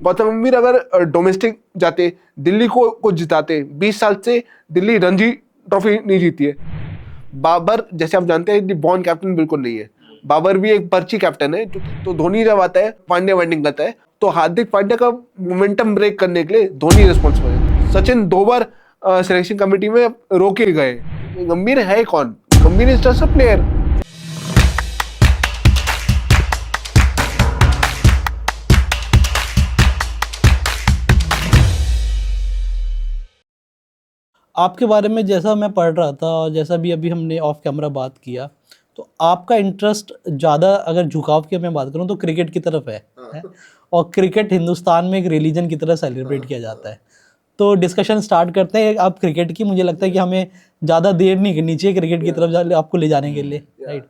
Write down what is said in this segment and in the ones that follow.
गौतम गंभीर अगर डोमेस्टिक जाते, दिल्ली को जिताते, 20 साल से दिल्ली रणजी ट्रॉफी नहीं जीती है। बाबर जैसे आप जानते हैं बॉर्न कैप्टन बिल्कुल नहीं है, बाबर भी एक पर्ची कैप्टन है। तो धोनी जब आता है, पांड्या बैटिंग करता है, तो हार्दिक पांड्या का मोमेंटम ब्रेक करने के लिए धोनी रिस्पॉन्सिबल है। सचिन 2 बार सिलेक्शन कमेटी में रोके गए। गंभीर है कौन? गंभीर इज जस्ट अ प्लेयर। आपके बारे में जैसा मैं पढ़ रहा था और जैसा भी अभी हमने ऑफ कैमरा बात किया, तो आपका इंटरेस्ट ज़्यादा अगर झुकाव की मैं बात करूं तो क्रिकेट की तरफ है? और क्रिकेट हिंदुस्तान में एक रिलीजन की तरह सेलिब्रेट किया जाता है। तो डिस्कशन स्टार्ट करते हैं आप क्रिकेट की। मुझे लगता है कि हमें ज़्यादा देर नहीं करनी चाहिए क्रिकेट की तरफ आपको ले जाने के लिए, राइट?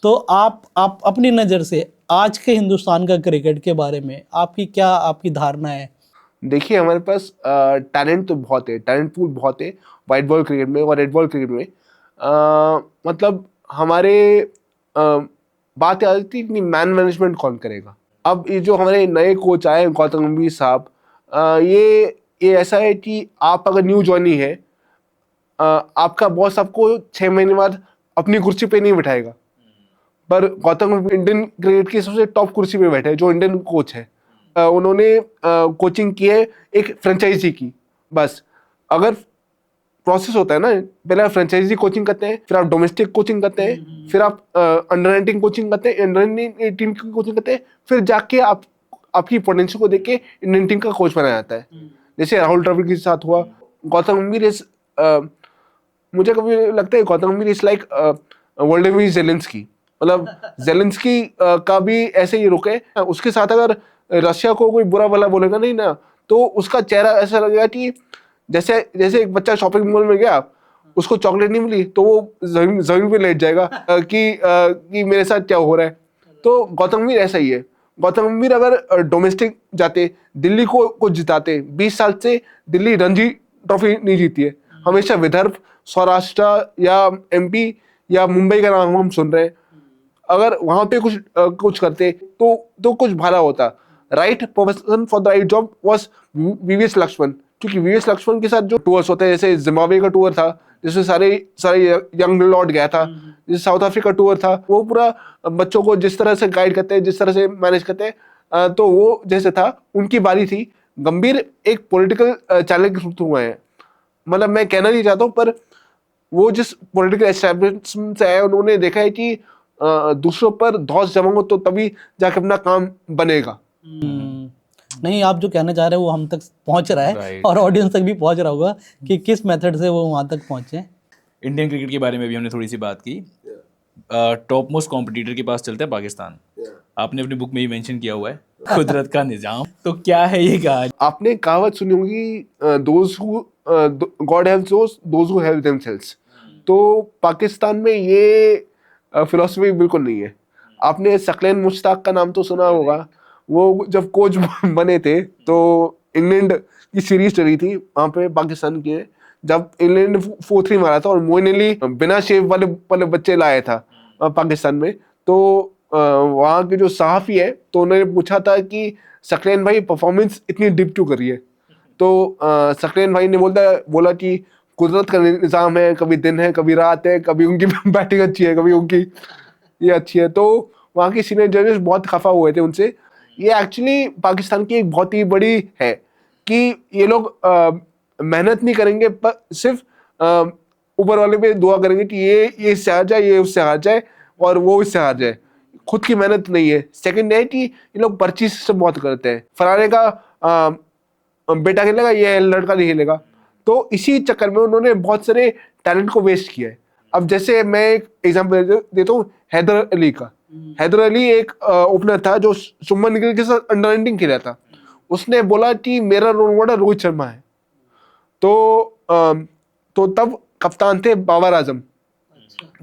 तो आप अपनी नज़र से आज के हिंदुस्तान का क्रिकेट के बारे में आपकी धारणा है? देखिए, हमारे पास टैलेंट तो बहुत है, टैलेंट पूल बहुत है वाइट बॉल क्रिकेट में और रेड बॉल क्रिकेट में। मतलब हमारे बात आ जाती है कि मैन मैनेजमेंट कौन करेगा। अब ये जो हमारे नए कोच आए गौतम गंभीर साहब, ये ऐसा है कि आप अगर न्यू ज्वाइनी है, आपका बॉस आपको 6 महीने बाद अपनी कुर्सी पे नहीं बिठाएगा, पर गौतम गंभीर इंडियन क्रिकेट की सबसे टॉप कुर्सी पे बैठे, जो इंडियन कोच है। उन्होंने कोचिंग की है एक फ्रेंचाइजी की। बस अगर प्रोसेस होता है ना, पहले आप फ्रेंचाइजी कोचिंग करते हैं, फिर आप डोमेस्टिक कोचिंग करते हैं, फिर आप अंडर 19 कोचिंग करते हैं, अंडर 18 की कोचिंग करते हैं, फिर जाके आपकी पोटेंशियल को देख के इंडियन टीम का कोच बनाया जाता है। जैसे राहुल द्रविड़ के साथ हुआ। गौतम गंभीर इज मुझे कभी लगता है गौतम गंभीर इज लाइक वोल्डिमिर ज़ेलेंस्की। मतलब ज़ेलेंस्की का भी ऐसे ही रुके। उसके साथ अगर रशिया को कोई बुरा भला बोलेगा नहीं ना, तो उसका चेहरा ऐसा लगेगा कि जैसे एक बच्चा शॉपिंग मॉल में गया, उसको चॉकलेट नहीं मिली तो वो जमीन पे लेट जाएगा कि मेरे साथ क्या हो रहा है। तो गौतम गंभीर ऐसा ही है। गौतम गंभीर अगर डोमेस्टिक जाते, दिल्ली को जिताते, 20 साल से दिल्ली रणजी ट्रॉफी नहीं जीती है। हमेशा विदर्भ, सौराष्ट्र या एमपी या मुंबई का नाम हम सुन रहे हैं। अगर वहां पे कुछ करते तो कुछ भला होता। Right person for the right job was VVS Laxman. क्योंकि वीवीएस लक्ष्मण के साथ जो टूर्स होते हैं, जैसे जिम्बाब्वे का टूर था जिसमें सारे यंग लॉर्ड गया था, जैसे साउथ अफ्रीका टूर था, वो पूरा बच्चों को जिस तरह से गाइड करते हैं, जिस तरह से मैनेज करते हैं, तो वो जैसे था उनकी बारी थी। गंभीर एक पॉलिटिकल चैनल के थ्रू हुए हैं। मतलब मैं कहना नहीं चाहता हूँ, पर वो जिस पॉलिटिकल एस्टैब्लिशमेंट से आए, उन्होंने देखा है कि दूसरों पर धौंस जमाओ तो तभी जाके अपना काम बनेगा। नहीं, आप जो कहना चाह रहे हैं वो हम तक पहुंच रहा है और ऑडियंस तक भी पहुंच रहा होगा कि किस मेथड से वो वहां तक पहुंचे। इंडियन क्रिकेट के बारे में भी हमने थोड़ी सी बात की। टॉप मोस्ट कॉम्पिटिटर के पास चलता है पाकिस्तान। आपने अपनी बुक में ही मेंशन किया हुआ है कुदरत का निजाम। तो क्या है ये कहानी? आपने कहावत सुनी होगी, those who God helps those who help themselves. तो पाकिस्तान में ये फिलॉसफी बिल्कुल नहीं है। आपने सकलैन मुश्ताक का नाम तो सुना होगा। वो जब कोच बने थे तो इंग्लैंड की सीरीज चली थी वहाँ पे पाकिस्तान की, जब इंग्लैंड ने 4-3 मारा था और मोइन अली बिना शेव वाले बच्चे लाया था पाकिस्तान में। तो वहाँ के जो सहाफ़ी है, तो उन्होंने पूछा था कि सकलैन भाई परफॉर्मेंस इतनी डिप क्यों करी है। तो सकलैन भाई ने बोला कि कुदरत का निज़ाम है, कभी दिन है कभी रात है, कभी उनकी बैटिंग अच्छी है कभी उनकी ये अच्छी है। तो वहाँ के सीनियर जजेस बहुत खफा हुए थे उनसे। ये एक्चुअली पाकिस्तान की एक बहुत ही बड़ी है कि ये लोग मेहनत नहीं करेंगे, पर सिर्फ ऊपर वाले पे दुआ करेंगे कि ये इससे हार जाए, ये उससे हार जाए और वो इससे हार जाए। खुद की मेहनत नहीं है। सेकंड है कि ये लोग पर्ची सिस्टम बहुत करते हैं। फलाने का बेटा खेलेगा, ये लड़का नहीं खेलेगा। तो इसी चक्कर में उन्होंने बहुत सारे टैलेंट को वेस्ट किया है। अब जैसे मैं एक एग्जाम्पल देता हूँ हैदर अली का। हैदर अली एक ओपनर था जो शुभमन गिल के साथ अंडर 19 खेला था। उसने बोला कि मेरा रोल मॉडल रोहित शर्मा है। तो तब कप्तान थे बाबर आजम।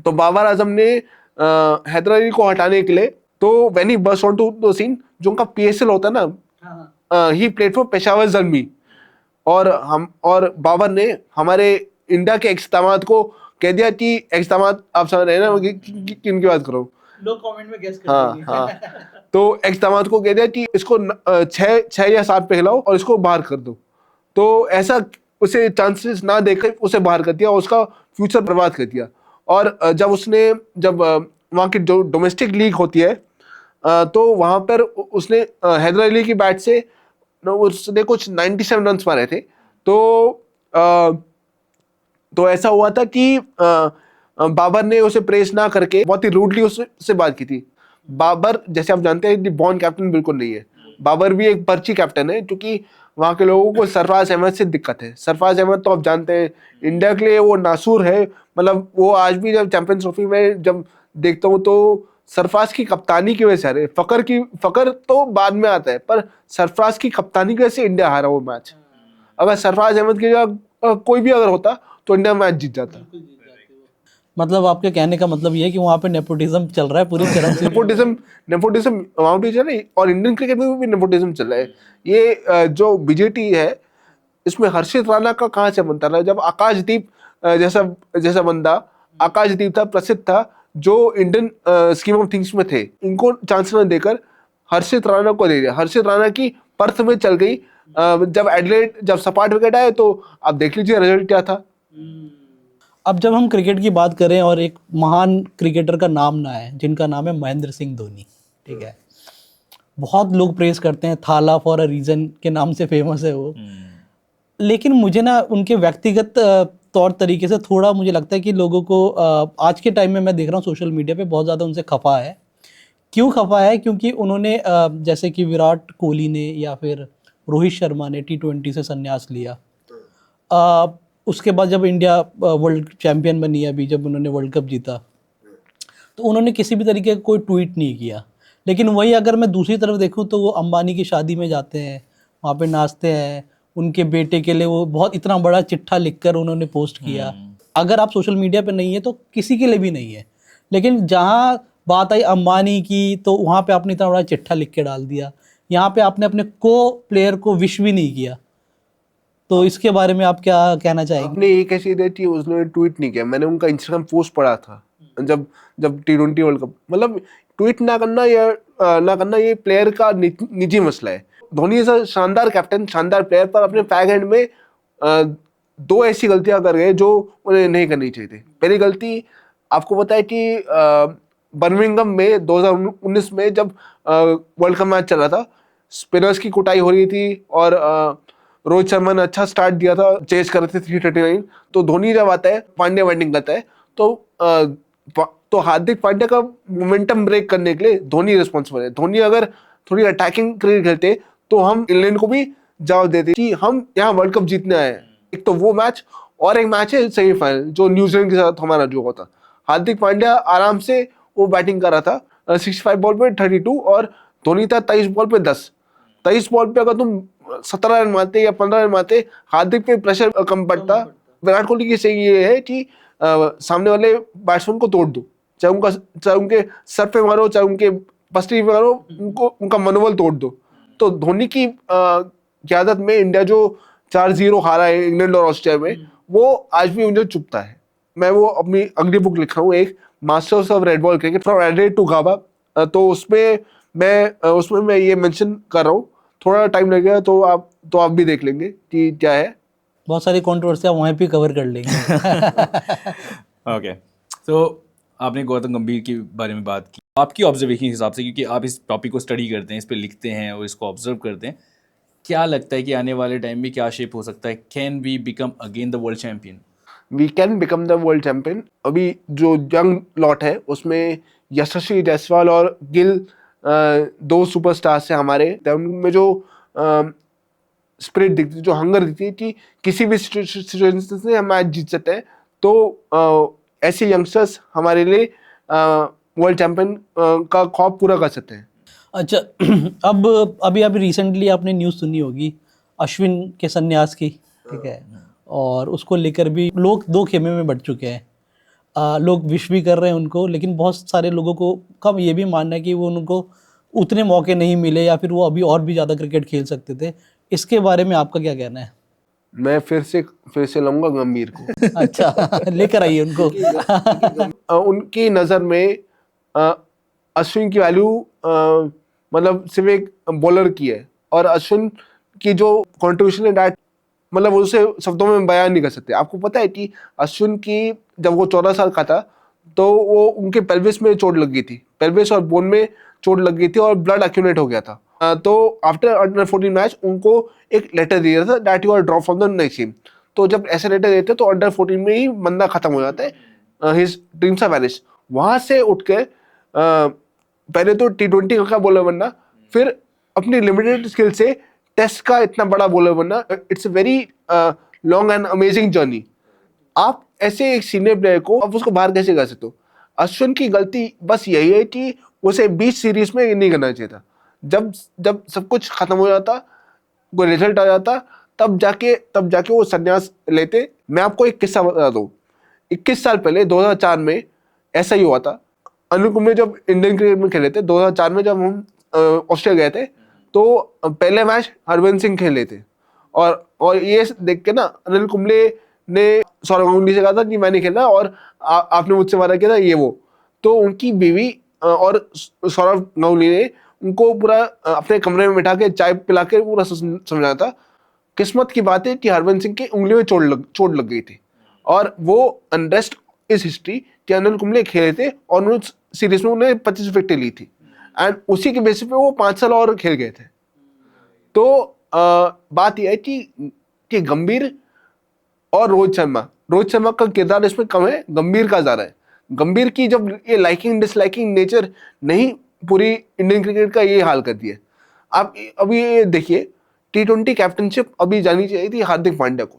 तो बाबर आजम ने हैदर अली को हटाने के लिए, तो when he burst on to the scene, जो उनका पीएसएल होता है ना, he played for Peshawar Zalmi. और बाबर ने हमारे इंडिया के एक्स दामाद को कह दिया कि एक्स दामाद, आप समझ रहे हैं ना किन की बात करो, लोग कमेंट में गेस हाँ हाँ। तो एक्स दामाद को कह दिया कि इसको 6 या 7 पे खिलाओ और इसको बाहर कर दो। तो ऐसा उसे चांसेस ना देकर उसे बाहर कर दिया और उसका फ्यूचर बर्बाद कर दिया। और जब वहाँ की जो डोमेस्टिक लीग होती है तो वहाँ पर उसने हैदर अली की बैट से उसने कुछ 97 रन मारे थे। तो ऐसा हुआ था कि बाबर ने उसे प्रेस ना करके बहुत ही रूडली उससे बात की थी। बाबर जैसे आप जानते हैं बॉर्न कैप्टन बिल्कुल नहीं है, बाबर भी एक पर्ची कैप्टन है, क्योंकि वहाँ के लोगों को सरफराज अहमद से दिक्कत है। सरफराज अहमद तो आप जानते हैं इंडिया के लिए वो नासूर है, मतलब वो आज भी जब चैंपियंस ट्रॉफी में जब देखता हूँ तो सरफराज की कप्तानी की वजह से हारे। फकर तो बाद में आता है, पर सरफराज की कप्तानी की वजह से इंडिया हारा वो मैच। अगर सरफराज अहमद की जगह कोई भी अगर होता तो इंडिया मैच जीत जाता। मतलब आपके कहने का मतलब ये है कि वहाँ पे नेपोटिज्म चल रहा है पूरी तरह से। नेपोटिज्म वहाँ भी चल रही है और इंडियन क्रिकेट में भी नेपोटिज्म चल रहा है। ये जो बीजेटी है इसमें हर्षित राणा का कहाँ से बनता रहा? जब आकाशदीप जैसा बंदा आकाशदीप था, प्रसिद्ध था, जो इंडियन स्कीम ऑफ थिंग्स में थे, इनको चांस न देकर हर्षित राणा को दे दिया। हर्षित राणा की पर्थ में चल गई। जब सपाट विकेट आए तो आप देख लीजिए रिजल्ट क्या था। अब जब हम क्रिकेट की बात करें और एक महान क्रिकेटर का नाम ना है, जिनका नाम है महेंद्र सिंह धोनी, ठीक है, बहुत लोग प्रेज करते हैं, थाला फॉर अ रीजन के नाम से फेमस है वो। लेकिन मुझे ना उनके व्यक्तिगत तौर तरीके से थोड़ा मुझे लगता है कि लोगों को आज के टाइम में मैं देख रहा हूँ सोशल मीडिया पे बहुत ज़्यादा उनसे खफा है। क्यों खफा है? क्योंकि उन्होंने जैसे कि विराट कोहली ने या फिर रोहित शर्मा ने T20 से संन्यास लिया। उसके बाद जब इंडिया वर्ल्ड चैंपियन बनी, अभी जब उन्होंने वर्ल्ड कप जीता, तो उन्होंने किसी भी तरीके का कोई ट्वीट नहीं किया। लेकिन वही अगर मैं दूसरी तरफ देखूं तो वो अंबानी की शादी में जाते हैं, वहाँ पे नाचते हैं, उनके बेटे के लिए वो बहुत इतना बड़ा चिट्ठा लिखकर उन्होंने पोस्ट किया। अगर आप सोशल मीडिया पे नहीं है तो किसी के लिए भी नहीं है। लेकिन जहाँ बात आई अंबानी की तो वहाँ पे आपने इतना बड़ा चिट्ठा लिख के डाल दिया, यहाँ पे आपने अपने को प्लेयर को विश भी नहीं किया। तो इसके बारे में आप क्या कहना चाहेंगे? आपने ये कैसी idea थी? उसने ट्वीट नहीं किया, मैंने उनका इंस्टाग्राम पोस्ट पढ़ा था जब T20 वर्ल्ड कप। मतलब ट्वीट ना करना ये प्लेयर का निजी मसला है। धोनी ऐसा शानदार कैप्टन, शानदार प्लेयर, पर अपने फैग हैंड में 2 ऐसी गलतियां कर गए जो उन्हें नहीं करनी चाहिए थी। पहली गलती आपको पता है कि बर्मिंघम में 2019 में जब वर्ल्ड कप मैच चल रहा था, स्पिनर्स की कुटाई हो रही थी और रोहित शर्मा ने अच्छा स्टार्ट दिया था, चेज कर रहे थे 339। तो धोनी जब आता है, पांड्या बैटिंग करता है, तो हार्दिक पांड्या का मोमेंटम ब्रेक करने के लिए धोनी रिस्पॉन्सिबल है। धोनी अगर थोड़ी अटैकिंग क्रिकेट खेलते तो हम इंग्लैंड को भी जवाब देते कि हम यहाँ वर्ल्ड कप जीतने आए हैं। एक तो वो मैच और एक मैच है सेमीफाइनल जो न्यूजीलैंड के साथ हमारा जो होता। हार्दिक पांड्या आराम से वो बैटिंग कर रहा था 65 बॉल पे 32 और धोनी था 23 बॉल पे 10। 23 बॉल पे अगर तुम 17 रन मारते या 15 रन मारते, हार्दिक पे प्रेशर कम पड़ता। विराट कोहली की सही ये है कि सामने वाले बैट्समैन को तोड़ दो, चाहे उनके सर पे मारो, चाहे उनके पसली पे मारो, उनका मनोबल तोड़ दो। तो धोनी की क़यादत में इंडिया जो 4-0 हारा है इंग्लैंड और ऑस्ट्रेलिया में, वो आज भी मुझे चुभता है। मैं वो अपनी अगली बुक लिख रहा हूँ, एक masters of red ball cricket from Adelaide to Gabba. तो उसमें मैं ये मेंशन कर रहा हूँ। थोड़ा टाइम लगेगा तो आप भी देख लेंगे कि क्या है। बहुत सारी कंट्रोवर्सी आप वहीं पे कवर कर लेंगे। ओके, तो आपने गौतम गंभीर के बारे में बात की। आपकी ऑब्जर्वेशन के हिसाब से, क्योंकि आप इस टॉपिक को स्टडी करते हैं, इस पे लिखते हैं और इसको ऑब्जर्व करते हैं, क्या लगता है कि आने वाले टाइम में क्या शेप हो सकता है? Can we become again the world champion? We can become the world champion. अभी जो यंग लॉट है उसमें यशस्वी जायसवाल और गिल 2 सुपरस्टार्स हैं हमारे। उनमें जो स्पिरिट दिखती, जो हंगर दिखती है कि किसी भी सिचुएशन से हम मैच जीत सकते हैं, तो ऐसे यंगस्टर्स हमारे लिए वर्ल्ड चैंपियन का ख्वाब पूरा कर सकते हैं। अच्छा, अब अभी रिसेंटली आपने न्यूज़ सुनी होगी अश्विन के संन्यास की, ठीक है, और उसको लेकर भी लोग 2 खेमे में बढ़ चुके हैं। लोग विश भी कर रहे हैं उनको, लेकिन बहुत सारे लोगों को कब ये भी मानना है कि वो उनको उतने मौके नहीं मिले या फिर वो अभी और भी ज़्यादा क्रिकेट खेल सकते थे। इसके बारे में आपका क्या कहना है? मैं फिर से लाऊंगा गंभीर को। अच्छा, लेकर आइए उनको। उनकी नज़र में अश्विन की वैल्यू मतलब सिर्फ एक बॉलर की है, और अश्विन की जो कंट्रीब्यूशन है दैट मतलब उसे शब्दों में बयान नहीं कर सकते। आपको पता है कि अश्विन की जब वो 14 साल का था तो वो उनके पेल्विस में चोट लग गई थी, पेल्विस और बोन में चोट लग गई थी और ब्लड एक्यूमुलेट हो गया था। तो आफ्टर अंडर 14 मैच उनको एक लेटर दिया था that you are drop from the next team. तो जब ऐसे लेटर देते तो अंडर 14 में ही बंदा खत्म हो जाता है, हिज ड्रीम्स आर वैनिश। वहां से उठ के पहले तो T20 का बॉलर बनना, फिर अपनी लिमिटेड स्किल से टेस्ट का इतना बड़ा बॉलर बनना, it's a very long and amazing journey. आप ऐसे एक सीनियर प्लेयर को आप उसको बाहर कैसे कर सकते हो? अश्विन की गलती बस यही है कि उसे 20 सीरीज में नहीं करना चाहिए था। जब जब सब कुछ खत्म हो जाता, कोई रिजल्ट आ जाता, तब जाके वो संन्यास लेते। मैं आपको एक किस्सा बता दूं। 21 साल पहले 2004 में ऐसा ही हुआ था। अनिल कुंबले जब इंडियन क्रिकेट में खेले थे 2004 में, जब हम ऑस्ट्रेलिया गए थे, तो पहले मैच हरभजन सिंह खेले थे, और ये देख के ना अनिल कुंबले ने सौरव गांगुली से कहा था कि मैं नहीं खेलना, और आपने मुझसे वादा किया था ये वो। तो उनकी बीवी और सौरव गांगुली ने उनको पूरा अपने कमरे में बिठा के चाय पिला के पूरा समझाया था। किस्मत की बात है कि हरभजन सिंह की उंगली में चोट लग गई थी, और वो अनरेस्ट इस हिस्ट्री कि अनिल कुंबले खेले थे और उस सीरीज में उन्होंने 25 विकेटें ली थी, एंड उसी के बेसिस पे वो 5 साल और खेल गए थे। तो बात यह है कि गंभीर और रोहित शर्मा का किरदार इसमें कम है, गंभीर का ज्यादा है। गंभीर की जब ये लाइकिंग डिसलाइकिंग नेचर नहीं पूरी इंडियन क्रिकेट का ये हाल कर दिया। आप अभी ये देखिए, T20 कैप्टनशिप अभी जानी चाहिए थी हार्दिक पांड्या को।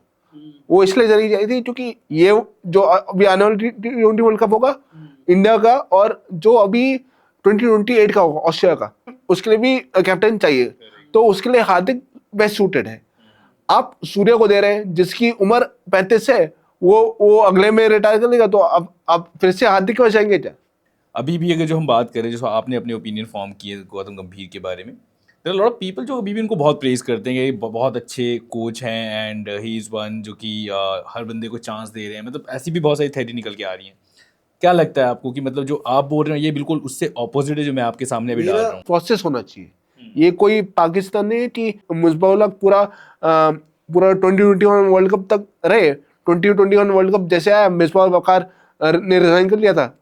वो इसलिए जानी चाहिए थी क्योंकि ये जो अभी आने वाला T20 वर्ल्ड कप होगा इंडिया का, और जो अभी 2028 का होगा ऑस्ट्रेलिया का, उसके लिए भी कैप्टन चाहिए। तो उसके लिए हार्दिक बेस्ट सूटेड है। आप सूर्य को दे रहे हैं जिसकी उम्र 35 है, वो अगले में रिटायर कर लेगा, तो आप फिर से हार्दिक को बचाएंगे क्या? अभी भी अगर जो हम बात करें, जो आपने अपने ओपिनियन फॉर्म किए गौतम गंभीर के बारे में, there are lot of people जो अभी भी उनको बहुत प्रेज करते हैं कि बहुत अच्छे कोच हैं एंड ही इज़ वन जो कि हर बंदे को चांस दे रहे हैं। मतलब ऐसी भी बहुत सारी थ्योरी निकल के आ रही हैं। क्या लगता है आपको कि मतलब जो आप बोल रहे हो ये बिल्कुल उससे ऑपोजिट है जो मैं आपके सामने अभी डाल रहा हूँ? प्रोसेस होना चाहिए। ये कोई पाकिस्तान नहीं है कि मुस्बाउल हक पूरा 2021 वर्ल्ड कप तक रहे। 2021 वर्ल्ड कप जैसे आया, मिसबाह वकार ने रिजाइन कर लिया था,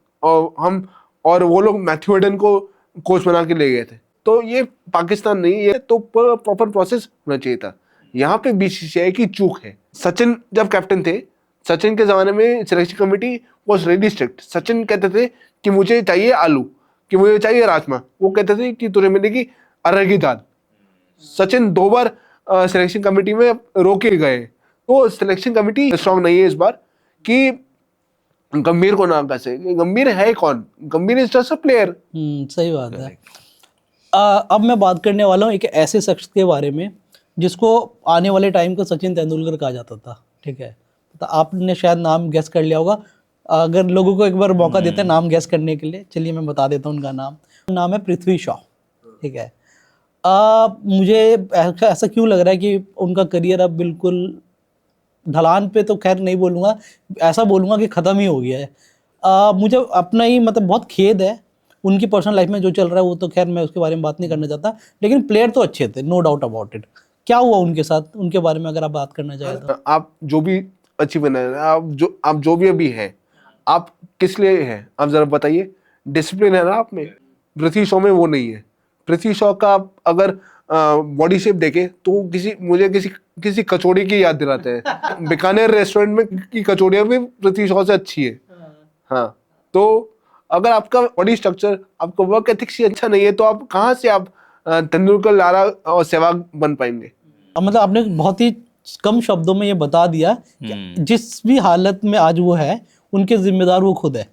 और वो लोग मैथ्यू हेडन को कोच बना के ले गए थे। तो ये पाकिस्तान नहीं, ये तो प्रॉपर प्रोसेस होना चाहिए था। यहाँ पे बीसीसीआई की चूक है। सचिन जब कैप्टन थे, सचिन के जमाने में selection committee was ready strict. Sachin कहते थे कि मुझे चाहिए आलू, कि मुझे चाहिए राजमा, वो कहते थे कि तुझे मिलेगी अरहर की दाल। सचिन 2 बार सिलेक्शन कमेटी में रोके गए। तो सिलेक्शन कमेटी स्ट्रांग नहीं है इस बार कि गंभीर को नाम कैसे, गंभीर है कौन? गंभीर इज जस्ट अ प्लेयर। सही बात है। अब मैं बात करने वाला हूँ एक ऐसे शख्स के बारे में जिसको आने वाले टाइम का सचिन तेंदुलकर कहा जाता था। ठीक है, तो आपने शायद नाम गैस कर लिया होगा। अगर लोगों को एक बार मौका देते हैं नाम गैस करने के लिए, चलिए मैं बता देता हूँ उनका नाम है पृथ्वी शॉ। ठीक है, मुझे ऐसा क्यों लग रहा है कि उनका करियर अब बिल्कुल ढलान पे तो खैर नहीं बोलूँगा, ऐसा बोलूँगा कि ख़त्म ही हो गया है। मुझे अपना ही मतलब बहुत खेद है। उनकी पर्सनल लाइफ में जो चल रहा है वो तो खैर मैं उसके बारे में बात नहीं करना चाहता, लेकिन प्लेयर तो अच्छे थे, नो डाउट अबाउट इट। क्या हुआ उनके साथ, उनके बारे में अगर आप बात करना चाहें तो? आप जो भी अचीव बना, आप जो भी अभी हैं, आप किस लिए हैं आप जरा बताइए। डिसिप्लिन है ना आप में? पृथ्वी शॉ में वो नहीं है। पृथ्वी शॉ का आप अगर बॉडी शेप देखे तो मुझे किसी कचौड़ी की याद दिलाते हैं। बीकानेर रेस्टोरेंट में की कचौड़ियाँ भी पृथ्वी शॉ से अच्छी है। हाँ, तो अगर आपका बॉडी स्ट्रक्चर, आपका वर्क एथिक्स ही अच्छा नहीं है, तो आप कहाँ से आप तेंदुलकर, लारा और सहवाग बन पाएंगे? मतलब आपने बहुत ही कम शब्दों में ये बता दिया कि जिस भी हालत में आज वो है उनके जिम्मेदार वो खुद है।